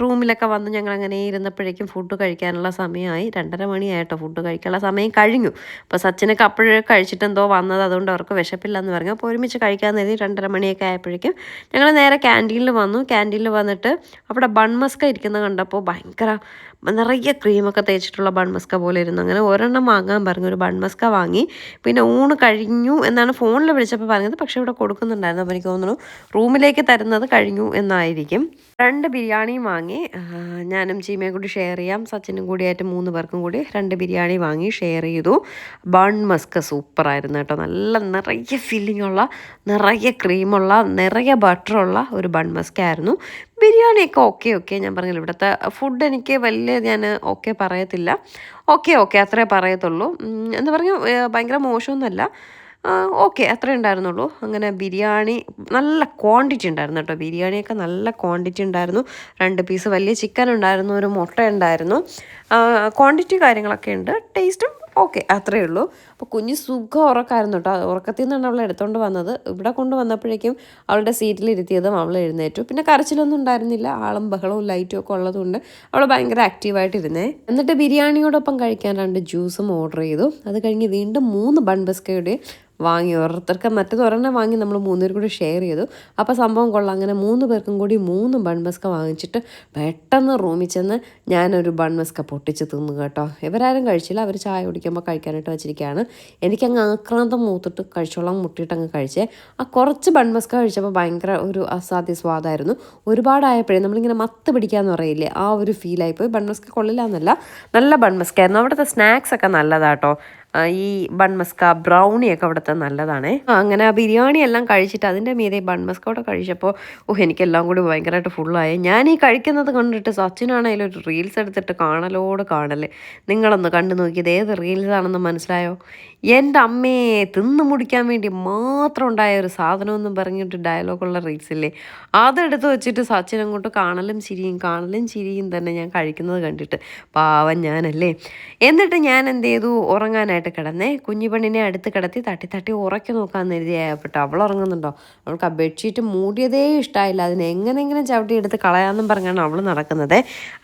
റൂമിലൊക്കെ വന്ന് ഞങ്ങളങ്ങനെ ഇരുന്നപ്പോഴേക്കും ഫുഡ് കഴിക്കാനുള്ള സമയമായി. 2:30 മണിയായിട്ടോ, ഫുഡ് കഴിക്കാനുള്ള സമയം കഴിഞ്ഞു. അപ്പോൾ സച്ചിനൊക്കെ അപ്പോഴേ കഴിച്ചിട്ടെന്തോ വന്നത്, അതുകൊണ്ട് അവർക്ക് വിശപ്പില്ലെന്ന് പറഞ്ഞു. അപ്പോൾ ഒരുമിച്ച് കഴിക്കാമെന്ന് കരുതി 2:30 മണിയൊക്കെ ആയപ്പോഴേക്കും ഞങ്ങൾ നേരെ ക്യാൻറ്റീനിൽ വന്നു. ക്യാൻറ്റീനിൽ വന്നിട്ട് അവിടെ ബൺമസ്ക ഇരിക്കുന്നത് കണ്ടപ്പോൾ ഭയങ്കര നിറയെ ക്രീമൊക്കെ തേച്ചിട്ടുള്ള ബൺമസ്ക പോലെ ഇരുന്നു. അങ്ങനെ ഒരെണ്ണം വാങ്ങാൻ പറഞ്ഞു, ഒരു ബൺമസ്ക വാങ്ങി. പിന്നെ ഊണ് കഴിഞ്ഞു എന്നാണ് ഫോണിൽ വിളിച്ചപ്പോൾ പറഞ്ഞത്, പക്ഷേ ഇവിടെ കൊടുക്കുന്നുണ്ടായിരുന്നു. അപ്പോൾ എനിക്ക് തോന്നുന്നു റൂമിലേക്ക് തരുന്നത് കഴിഞ്ഞു എന്നായിരിക്കും. 2 ബിരിയാണിയും വാങ്ങി. ഞാനും ചീമയും കൂടി ഷെയർ ചെയ്യാം, സച്ചിനും കൂടിയായിട്ട് 3 പേർക്കും കൂടി 2 ബിരിയാണി വാങ്ങി ഷെയർ ചെയ്തു. ബൺ മസ്ക സൂപ്പറായിരുന്നു കേട്ടോ. നല്ല നിറയെ ഫില്ലിംഗ് ഉള്ള, നിറയെ ക്രീമുള്ള, നിറയെ ബട്ടറുള്ള ഒരു ബൺ മസ്ക ആയിരുന്നു. ബിരിയാണിയൊക്കെ ഓക്കെ ഞാൻ പറഞ്ഞില്ല, ഇവിടുത്തെ ഫുഡ് എനിക്ക് വലിയ ഞാൻ ഓക്കെ പറയത്തില്ല. ഓക്കെ അത്രേ പറയത്തുള്ളൂ. എന്ന് പറഞ്ഞു ഭയങ്കര മോശമൊന്നുമല്ല, ഓക്കെ അത്രേ ഉണ്ടായിരുന്നുള്ളൂ. അങ്ങനെ ബിരിയാണി നല്ല ക്വാണ്ടിറ്റി ഉണ്ടായിരുന്നു കേട്ടോ. ബിരിയാണിയൊക്കെ നല്ല ക്വാണ്ടിറ്റി ഉണ്ടായിരുന്നു. 2 പീസ് വലിയ ചിക്കൻ ഉണ്ടായിരുന്നു, ഒരു മുട്ട ഉണ്ടായിരുന്നു. ക്വാണ്ടിറ്റി കാര്യങ്ങളൊക്കെ ഉണ്ട്. ടേസ്റ്റും ഓക്കെ അത്രയേ ഉള്ളൂ. അപ്പോൾ കുഞ്ഞ് സുഖം ഉറക്കമായിരുന്നു കേട്ടോ. ഉറക്കത്തിൽ നിന്നാണ് അവൾ എടുത്തുകൊണ്ട് വന്നത്. ഇവിടെ കൊണ്ടുവന്നപ്പോഴേക്കും അവളുടെ സീറ്റിലിരുത്തിയതും അവൾ എഴുന്നേറ്റു. പിന്നെ കരച്ചിലൊന്നും ഉണ്ടായിരുന്നില്ല. ആളും ബഹളവും ലൈറ്റും ഒക്കെ ഉള്ളതുകൊണ്ട് അവൾ ഭയങ്കര ആക്റ്റീവായിട്ടിരുന്നേ. എന്നിട്ട് ബിരിയാണിയോടൊപ്പം കഴിക്കാൻ 2 ജ്യൂസും ഓർഡർ ചെയ്തു. അത് കഴിഞ്ഞ് വീണ്ടും 3 ബൺ ബിസ്ക്കറ്റ് വാങ്ങി. ഓരോരുത്തർക്ക് മറ്റേത് ഒരെണ്ണം വാങ്ങി നമ്മൾ 3 പേരും കൂടി ഷെയർ ചെയ്തു. അപ്പോൾ സംഭവം കൊള്ളാം. അങ്ങനെ 3 പേർക്കും കൂടി 3 ബൺമസ്ക വാങ്ങിച്ചിട്ട് പെട്ടെന്ന് റൂമിൽ ചെന്ന് ഞാനൊരു ബൺമസ്ക പൊട്ടിച്ച് തിന്നു കേട്ടോ. ഇവരാരും കഴിച്ചില്ല, അവർ ചായ കുടിക്കുമ്പോൾ കഴിക്കാനായിട്ട് വെച്ചിരിക്കുകയാണ്. എനിക്കങ്ങ് ആക്രാന്തം മൂത്തിട്ട് കഴിച്ചോളാം മുട്ടിയിട്ട് അങ്ങ് കഴിച്ചേ. ആ കുറച്ച് ബൺമസ്ക കഴിച്ചപ്പോൾ ഭയങ്കര ഒരു അസാധ്യ സ്വാദായിരുന്നു. ഒരുപാടായപ്പോഴേ നമ്മളിങ്ങനെ മത്ത് പിടിക്കാമെന്ന് പറയില്ലേ, ആ ഒരു ഫീലായിപ്പോയി. ബൺമസ്ക കൊള്ളില്ല എന്നല്ല, നല്ല ബൺമസ്ക ആയിരുന്നു. അവിടുത്തെ സ്നാക്സൊക്കെ നല്ലതാട്ടോ. ഈ ബൺമസ്ക ബ്രൗണിയൊക്കെ അവിടുത്തെ നല്ലതാണേ. അങ്ങനെ ആ ബിരിയാണി എല്ലാം കഴിച്ചിട്ട് അതിൻ്റെ മീതെ ബൺമസ്കോടെ കഴിച്ചപ്പോൾ എനിക്കെല്ലാം കൂടി ഭയങ്കരമായിട്ട് ഫുള്ളായി. ഞാൻ ഈ കഴിക്കുന്നത് കണ്ടിട്ട് സച്ചിനാണെങ്കിലും ഒരു റീൽസ് എടുത്തിട്ട് കാണലോട് കാണല്. നിങ്ങളൊന്ന് കണ്ടു നോക്കിയത് ഏത് റീൽസാണെന്ന് മനസ്സിലായോ? എൻ്റെ അമ്മയെ തിന്നു മുടിക്കാൻ വേണ്ടി മാത്രം ഉണ്ടായ ഒരു സാധനമെന്നും പറഞ്ഞിട്ട് ഡയലോഗുള്ള റീൽസില്ലേ, അതെടുത്ത് വെച്ചിട്ട് സച്ചിൻ അങ്ങോട്ട് കാണലും ചിരിയും തന്നെ ഞാൻ കഴിക്കുന്നത് കണ്ടിട്ട്. പാവം ഞാനല്ലേ. എന്നിട്ട് ഞാൻ എന്ത് ചെയ്തു, ഉറങ്ങാനായിട്ട് സുഖമായിട്ട് കിടന്നേ. കുഞ്ഞു പെണ്ണിനെ അടുത്ത് കിടത്തി തട്ടി തട്ടി ഉറക്കി നോക്കാമെന്ന് എഴുതിയായപ്പെട്ടോ. അവൾ ഉറങ്ങുന്നുണ്ടോ? അവൾക്ക് ആ ബെഡ്ഷീറ്റ് മൂടിയതേ ഇഷ്ടമായില്ല. അതിനെ എങ്ങനെയെങ്കിലും ചവിട്ടി എടുത്ത് കളയാമെന്നും പറഞ്ഞാണ് അവൾ നടക്കുന്നത്.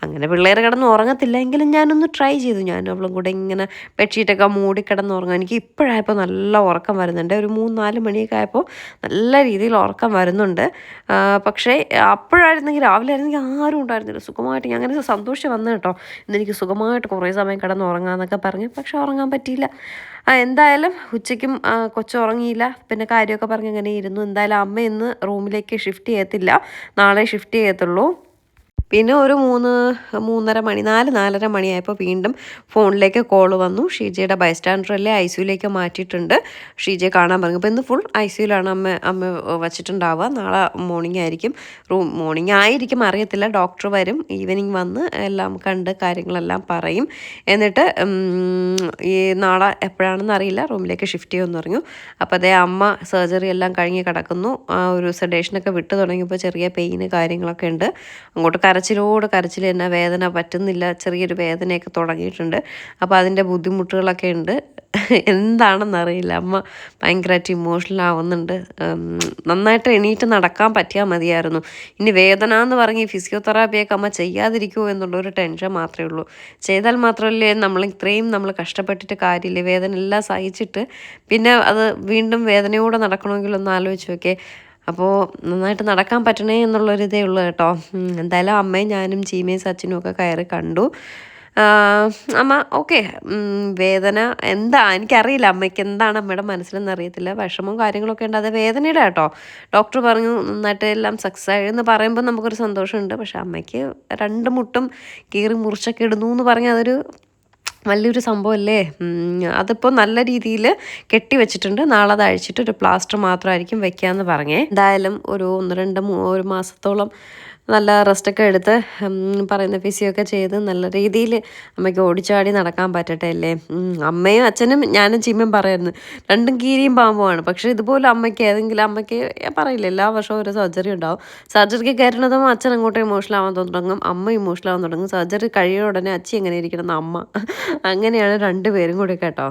അങ്ങനെ പിള്ളേർ കിടന്ന് ഉറങ്ങത്തില്ല എങ്കിലും ഞാനൊന്ന് ട്രൈ ചെയ്തു. ഞാനും അവളും കൂടെ ഇങ്ങനെ ബെഡ്ഷീറ്റൊക്കെ മൂടി കിടന്ന് ഉറങ്ങാൻ. എനിക്ക് ഇപ്പോഴായപ്പോൾ നല്ല ഉറക്കം വരുന്നുണ്ട്. ഒരു 3-4 മണിയൊക്കെ ആയപ്പോൾ നല്ല രീതിയിൽ ഉറക്കം വരുന്നുണ്ട്. പക്ഷേ അപ്പോഴായിരുന്നെങ്കിൽ രാവിലെ ആയിരുന്നെങ്കിൽ ആരും ഉണ്ടായിരുന്നില്ല. സുഖമായിട്ട് ഞാൻ അങ്ങനെ സന്തോഷം വന്നു കേട്ടോ. ഇന്നെനിക്ക് സുഖമായിട്ട് കുറേ സമയം കിടന്ന് ഉറങ്ങാമെന്നൊക്കെ പറഞ്ഞ്. പക്ഷെ ഉറങ്ങാൻ പറ്റിയില്ല. എന്തായാലും ഉച്ചയ്ക്കും കൊച്ചുറങ്ങിയില്ല. പിന്നെ കാര്യമൊക്കെ പറഞ്ഞ് അങ്ങനെ ഇരുന്നു. എന്തായാലും അമ്മ ഇന്ന് റൂമിലേക്ക് ഷിഫ്റ്റ് ചെയ്യത്തില്ല, നാളെ ഷിഫ്റ്റ് ചെയ്യത്തുള്ളൂ. പിന്നെ ഒരു 3-3:30 മണി 4-4:30 മണിയായപ്പോൾ വീണ്ടും ഫോണിലേക്ക് കോൾ വന്നു. ഷീജയുടെ ബൈസ്റ്റാൻഡറല്ലേ ഐസിയുലേക്ക് മാറ്റിയിട്ടുണ്ട്, ഷീജയെ കാണാൻ പറഞ്ഞു. അപ്പോൾ ഇന്ന് ഫുൾ ഐസിയുലാണ് അമ്മ വച്ചിട്ടുണ്ടാവുക. നാളെ മോർണിംഗ് ആയിരിക്കും, മോർണിംഗ് ആയിരിക്കും അറിയത്തില്ല. ഡോക്ടർ വരും, ഈവനിങ് വന്ന് എല്ലാം കണ്ട് കാര്യങ്ങളെല്ലാം പറയും. എന്നിട്ട് ഈ നാളെ എപ്പോഴാണെന്ന് അറിയില്ല റൂമിലേക്ക് ഷിഫ്റ്റ് ചെയ്യുമെന്ന് പറഞ്ഞു. അപ്പോൾ അതേ അമ്മ സർജറി എല്ലാം കഴിഞ്ഞ് കിടക്കുന്നു. ഒരു സെഡേഷനൊക്കെ വിട്ടു തുടങ്ങിയപ്പോൾ ചെറിയ പെയിന് കാര്യങ്ങളൊക്കെ ഉണ്ട്. അങ്ങോട്ട് കരച്ചിൽ തന്നെ, വേദന പറ്റുന്നില്ല, ചെറിയൊരു വേദനയൊക്കെ തുടങ്ങിയിട്ടുണ്ട്. അപ്പോൾ അതിൻ്റെ ബുദ്ധിമുട്ടുകളൊക്കെ ഉണ്ട്. എന്താണെന്നറിയില്ല, അമ്മ ഭയങ്കരമായിട്ട് ഇമോഷണൽ ആവുന്നുണ്ട്. നന്നായിട്ട് എണീറ്റ് നടക്കാൻ പറ്റിയാൽ മതിയായിരുന്നു. ഇനി വേദന എന്ന് പറഞ്ഞ് ഫിസിയോതെറാപ്പിയൊക്കെ അമ്മ ചെയ്യാതിരിക്കുമോ എന്നുള്ളൊരു ടെൻഷൻ മാത്രമേ ഉള്ളൂ. ചെയ്താൽ മാത്രമല്ലേ നമ്മൾ കഷ്ടപ്പെട്ടിട്ട് കാര്യമില്ലേ. വേദന എല്ലാം സഹിച്ചിട്ട് പിന്നെ അത് വീണ്ടും വേദനയോടെ നടക്കണമെങ്കിൽ ഒന്ന് ആലോചിച്ച് നോക്കേ. അപ്പോൾ നന്നായിട്ട് നടക്കാൻ പറ്റണേ എന്നുള്ളൊരിതേ ഉള്ളൂ കേട്ടോ. എന്തായാലും അമ്മയും ഞാനും ചീമയും സച്ചിനും ഒക്കെ കയറി കണ്ടു. അമ്മ ഓക്കെ. വേദന എന്താ എനിക്കറിയില്ല, അമ്മയ്ക്ക് എന്താണ് അമ്മയുടെ മനസ്സിലെന്ന് അറിയത്തില്ല. വിഷമവും കാര്യങ്ങളൊക്കെ ഉണ്ട്, അത് വേദനയുടെ കേട്ടോ. ഡോക്ടർ പറഞ്ഞു നന്നായിട്ട് എല്ലാം സക്സസ് ആയി എന്ന് പറയുമ്പോൾ നമുക്കൊരു സന്തോഷമുണ്ട്. പക്ഷെ അമ്മയ്ക്ക് 2 മുട്ടും കീറി മുറിച്ചൊക്കെ ഇടുന്നു എന്ന് പറഞ്ഞാൽ അതൊരു വലിയൊരു സംഭവമല്ലേ. അതിപ്പോൾ നല്ല രീതിയിൽ കെട്ടി വെച്ചിട്ടുണ്ട്. നാളെ അത് അഴിച്ചിട്ട് ഒരു പ്ലാസ്റ്റർ മാത്രമായിരിക്കും വെക്കാമെന്ന് പറഞ്ഞേ. എന്തായാലും ഒരു 1-2 മാസത്തോളം നല്ല റെസ്റ്റൊക്കെ എടുത്ത് പറയുന്ന ഫിസിയൊക്കെ ചെയ്ത് നല്ല രീതിയിൽ അമ്മയ്ക്ക് ഓടിച്ചാടി നടക്കാൻ പറ്റട്ടെ അല്ലേ. അമ്മയും അച്ഛനും ഞാനും ചീമയും പറയായിരുന്നു, രണ്ടും കീരിയും പാമ്പുമാണ്. പക്ഷേ ഇതുപോലെ അമ്മയ്ക്ക് പറയില്ല, എല്ലാ വർഷവും ഒരു സർജറി ഉണ്ടാവും. സർജറിക്ക് കയറുന്നതും അച്ഛൻ അങ്ങോട്ട് ഇമോഷണൽ ആവാൻ തുടങ്ങും, അമ്മ ഇമോഷണൽ ആവാൻ തുടങ്ങും. സർജറി കഴിയുന്ന ഉടനെ അച്ഛൻ എങ്ങനെ ഇരിക്കണം അമ്മ. അങ്ങനെയാണ് 2 പേരും കൂടി കേട്ടോ.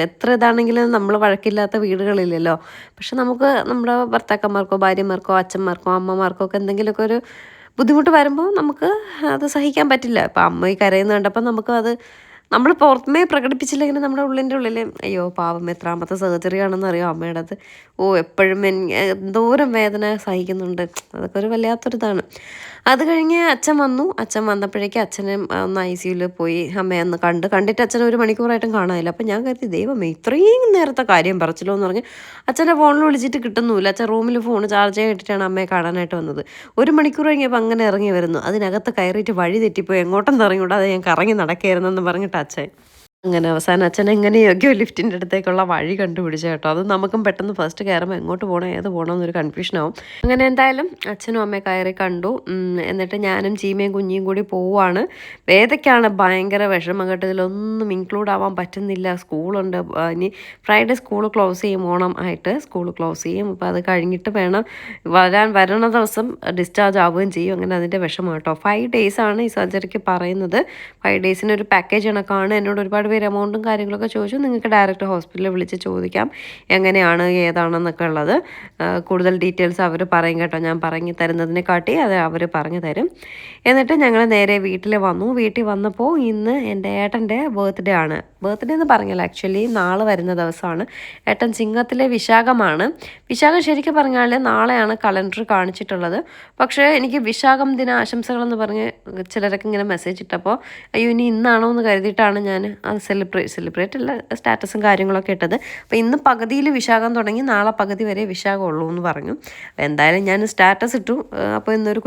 എത്ര ഇതാണെങ്കിലും നമ്മൾ വഴക്കില്ലാത്ത വീടുകളില്ലല്ലോ. പക്ഷെ നമുക്ക് നമ്മുടെ ഭർത്താക്കന്മാർക്കോ ഭാര്യമാർക്കോ അച്ഛന്മാർക്കോ അമ്മമാർക്കോ ഒക്കെ എന്തെങ്കിലുമൊക്കെ ഒരു ബുദ്ധിമുട്ട് വരുമ്പോൾ നമുക്ക് അത് സഹിക്കാൻ പറ്റില്ല. ഇപ്പം അമ്മ ഈ കരയുന്നത് കണ്ടപ്പോൾ നമുക്ക് അത് നമ്മൾ പുറമേ പ്രകടിപ്പിച്ചില്ലെങ്കിൽ നമ്മുടെ ഉള്ളിൻ്റെ ഉള്ളിൽ അയ്യോ പാവം എത്രാമത്തെ സർജറി ആണെന്ന് അറിയോ അമ്മയുടേത്. എപ്പോഴും എന്തോരം വേദന സഹിക്കുന്നുണ്ട്. അതൊക്കെ ഒരു വല്ലാത്തൊരിതാണ്. അത് കഴിഞ്ഞ് അച്ഛൻ വന്നു. അച്ഛൻ വന്നപ്പോഴേക്കും അച്ഛനെ ഒന്ന് ICUയിൽ പോയി അമ്മയൊന്ന് കണ്ടിട്ട് അച്ഛനെ 1 മണിക്കൂറായിട്ടും കാണാനില്ല. അപ്പം ഞാൻ കരുതി ദൈവമേ ഇത്രയും നേരത്തെ കാര്യം പറിച്ചല്ലോ എന്ന് പറഞ്ഞ് അച്ഛൻ്റെ ഫോണിൽ വിളിച്ചിട്ട് കിട്ടുന്നുമില്ല. അച്ഛൻ റൂമിൽ ഫോൺ ചാർജ് ചെയ്തിട്ടാണ് അമ്മയെ കാണാനായിട്ട് വന്നത്. 1 മണിക്കൂർ കഴിഞ്ഞപ്പോൾ അങ്ങനെ ഇറങ്ങി വരുന്നു. അതിനകത്ത് കയറിയിട്ട് വഴി തെറ്റിപ്പോയി എങ്ങോട്ടെന്ന് ഇറങ്ങിക്കൂടാ, അത് ഞാൻ കറങ്ങി നടക്കുകയായിരുന്നെന്ന് പറഞ്ഞിട്ട് അച്ഛൻ. അങ്ങനെ അവസാനം അച്ഛൻ എങ്ങനെയൊക്കെയോ ലിഫ്റ്റിൻ്റെ അടുത്തേക്കുള്ള വഴി കണ്ടുപിടിച്ചു കേട്ടോ. അത് നമുക്കും പെട്ടെന്ന് ഫസ്റ്റ് കയറുമ്പോൾ എങ്ങോട്ട് പോകണം ഏത് പോകണം എന്നൊരു കൺഫ്യൂഷനാവും. അങ്ങനെ എന്തായാലും അച്ഛനും അമ്മയെ കയറി കണ്ടു. എന്നിട്ട് ഞാനും ചീമയും കുഞ്ഞിയും കൂടി പോവുകയാണ്. വേദയ്ക്കാണ് ഭയങ്കര വിഷമം കേട്ടോ, ഇതിലൊന്നും ഇൻക്ലൂഡ് ആവാൻ പറ്റുന്നില്ല. സ്കൂളുണ്ട്, ഇനി ഫ്രൈഡേ സ്കൂൾ ക്ലോസ് ചെയ്യും, ഓണം ആയിട്ട് സ്കൂൾ ക്ലോസ് ചെയ്യും. അപ്പോൾ അത് കഴിഞ്ഞിട്ട് വേണം വരണ ദിവസം ഡിസ്ചാർജ് ആവുകയും ചെയ്യും. അങ്ങനെ അതിൻ്റെ വിഷമം കേട്ടോ. 5 days ആണ് ഈ സർജറിക്ക് പറയുന്നത്. 5 days ഒരു പാക്കേജ് കണക്കാണ്. എന്നോട് ഒരുപാട് പേര് എമൗണ്ടും കാര്യങ്ങളൊക്കെ ചോദിച്ചു. നിങ്ങൾക്ക് ഡയറക്റ്റ് ഹോസ്പിറ്റലിൽ വിളിച്ച് ചോദിക്കാം എങ്ങനെയാണ് ഏതാണെന്നൊക്കെ ഉള്ളത്. കൂടുതൽ ഡീറ്റെയിൽസ് അവർ പറയും കേട്ടോ. ഞാൻ പറഞ്ഞു തരുന്നതിനെക്കാട്ടി അത് അവർ പറഞ്ഞു തരും. എന്നിട്ട് ഞങ്ങൾ നേരെ വീട്ടിൽ വന്നു. വീട്ടിൽ വന്നപ്പോൾ ഇന്ന് എൻ്റെ ഏട്ടൻ്റെ ബർത്ത്ഡേ ആണ്. ബർത്ത്ഡേ എന്ന് പറഞ്ഞാൽ ആക്ച്വലി നാളെ വരുന്ന ദിവസമാണ്. ഏട്ടൻ ചിങ്ങത്തിലെ വിശാഖമാണ്. വിശാഖം ശരിക്കും പറഞ്ഞാൽ നാളെയാണ് കലണ്ടർ കാണിച്ചിട്ടുള്ളത്. പക്ഷേ എനിക്ക് വിശാഖം ദിന ആശംസകളെന്ന് പറഞ്ഞ് ചിലരൊക്കെ ഇങ്ങനെ മെസ്സേജ് ഇട്ടപ്പോൾ അയ്യോ ഇനി ഇന്നാണോ എന്ന് കരുതിയിട്ടാണ് ഞാൻ അത് സെലിബ്രേറ്റ് അല്ല സ്റ്റാറ്റസും കാര്യങ്ങളൊക്കെ ഇട്ടത്. അപ്പോൾ ഇന്ന് പകുതിയിൽ വിശാഖം തുടങ്ങി നാളെ പകുതി വരെ വിശാഖം ഉള്ളൂ എന്ന് പറഞ്ഞു. അപ്പോൾ എന്തായാലും ഞാൻ സ്റ്റാറ്റസ് ഇട്ടു. അപ്പോൾ ഇന്നൊരു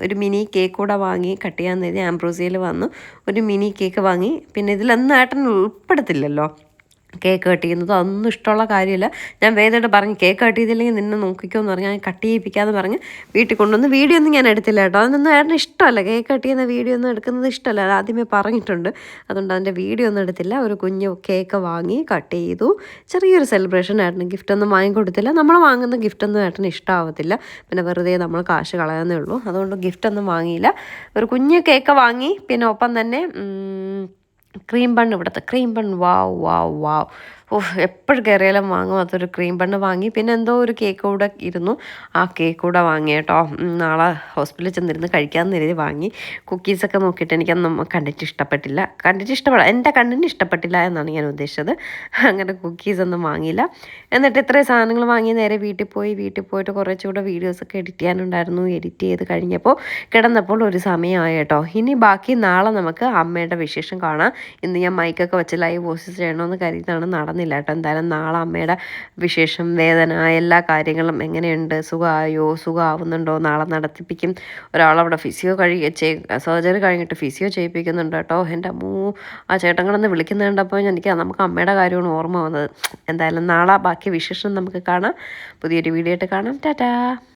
ഒരു മിനി കേക്ക് കൂടെ വാങ്ങി കട്ട് ചെയ്യാൻ നേരി ആംബ്രോസിയയിൽ വന്നു ഒരു മിനി കേക്ക് വാങ്ങി. പിന്നെ ഇതിലൊന്നും ഏട്ടൻ ഉൾപ്പെടുത്തില്ലല്ലോ കേക്ക് കട്ട് ചെയ്യുന്നത്, അതൊന്നും ഇഷ്ടമുള്ള കാര്യമില്ല. ഞാൻ വേദയോട് പറഞ്ഞ് കേക്ക് കട്ട് ചെയ്തില്ലെങ്കിൽ നിന്നെ നോക്കിക്കോ എന്ന് പറഞ്ഞ് ഞാൻ കട്ട് ചെയ്യിപ്പിക്കാമെന്ന് പറഞ്ഞ് വീട്ടിൽ കൊണ്ടുവന്ന് വീഡിയോ ഒന്നും ഞാൻ എടുത്തില്ല കേട്ടോ. അതൊന്നും ഏട്ടന് ഇഷ്ടമല്ല, കേക്ക് കട്ട് ചെയ്യുന്ന വീഡിയോ ഒന്നും എടുക്കുന്നത് ഇഷ്ടമല്ല, ആദ്യമേ പറഞ്ഞിട്ടുണ്ട്. അതുകൊണ്ട് അതിൻ്റെ വീഡിയോ ഒന്നും എടുത്തില്ല. ഒരു കുഞ്ഞ് കേക്ക് വാങ്ങി കട്ട് ചെയ്തു. ചെറിയൊരു സെലിബ്രേഷൻ. ഏട്ടന് ഗിഫ്റ്റൊന്നും വാങ്ങിക്കൊടുത്തില്ല. നമ്മൾ വാങ്ങുന്ന ഗിഫ്റ്റൊന്നും ഏട്ടന് ഇഷ്ടമാവത്തില്ല, പിന്നെ വെറുതെ നമ്മൾ കാശ് കളയാന്നേ ഉള്ളൂ. അതുകൊണ്ട് ഗിഫ്റ്റൊന്നും വാങ്ങിയില്ല. ഒരു കുഞ്ഞ് കേക്ക് വാങ്ങി. പിന്നെ ഒപ്പം തന്നെ ക്രീം ബൺ ഇവിടുത്തെ ക്രീം ബൺ വാവ് വാവ് വാവ്. ഓഹ് എപ്പോഴും കയറിയാലും വാങ്ങും അതൊരു ക്രീം ബണ്ണ് വാങ്ങി. പിന്നെ എന്തോ ഒരു കേക്ക് കൂടെ ഇരുന്നു, ആ കേക്ക് കൂടെ വാങ്ങി കേട്ടോ. നാളെ ഹോസ്പിറ്റലിൽ ചെന്നിരുന്ന് കഴിക്കാമെന്ന് കരുതി വാങ്ങി. കുക്കീസൊക്കെ നോക്കിയിട്ട് എനിക്കൊന്നും കണ്ടിട്ട് ഇഷ്ടപ്പെട്ടില്ല. എൻ്റെ കണ്ണിന് ഇഷ്ടപ്പെട്ടില്ല എന്നാണ് ഞാൻ ഉദ്ദേശിച്ചത്. അങ്ങനെ കുക്കീസൊന്നും വാങ്ങിയില്ല. എന്നിട്ട് ഇത്രയും സാധനങ്ങൾ വാങ്ങി നേരെ വീട്ടിൽ പോയി. വീട്ടിൽ പോയിട്ട് കുറച്ചുകൂടെ വീഡിയോസൊക്കെ എഡിറ്റ് ചെയ്യാനുണ്ടായിരുന്നു. എഡിറ്റ് ചെയ്ത് കഴിഞ്ഞപ്പോൾ കിടന്നപ്പോൾ ഒരു സമയമായി കേട്ടോ. ഇനി ബാക്കി നാളെ നമുക്ക് അമ്മയുടെ വിശേഷം കാണാം. ഇന്ന് ഞാൻ മൈക്കൊക്കെ വെച്ച് ലൈവ് വോയിസ് ചെയ്യണമെന്ന് കരുതിയിട്ടാണ്, നടന്നില്ല കേട്ടോ. എന്തായാലും നാളെ അമ്മയുടെ വിശേഷം, വേദന, എല്ലാ കാര്യങ്ങളും എങ്ങനെയുണ്ട്, സുഖമാവുന്നുണ്ടോ, നാളെ നടത്തിപ്പിക്കും. ഒരാളവിടെ സർജറി കഴിഞ്ഞിട്ട് ഫിസിയോ ചെയ്യിപ്പിക്കുന്നുണ്ട് കേട്ടോ. എൻ്റെ ആ ചേട്ടൻ കിടന്ന് വിളിക്കുന്നത് കണ്ടപ്പോൾ നമുക്ക് അമ്മയുടെ കാര്യമാണ് ഓർമ്മ വന്നത്. എന്തായാലും നാളെ ബാക്കി വിശേഷം നമുക്ക് കാണാം. പുതിയൊരു വീഡിയോ ആയിട്ട് കാണാം. ടാറ്റാ.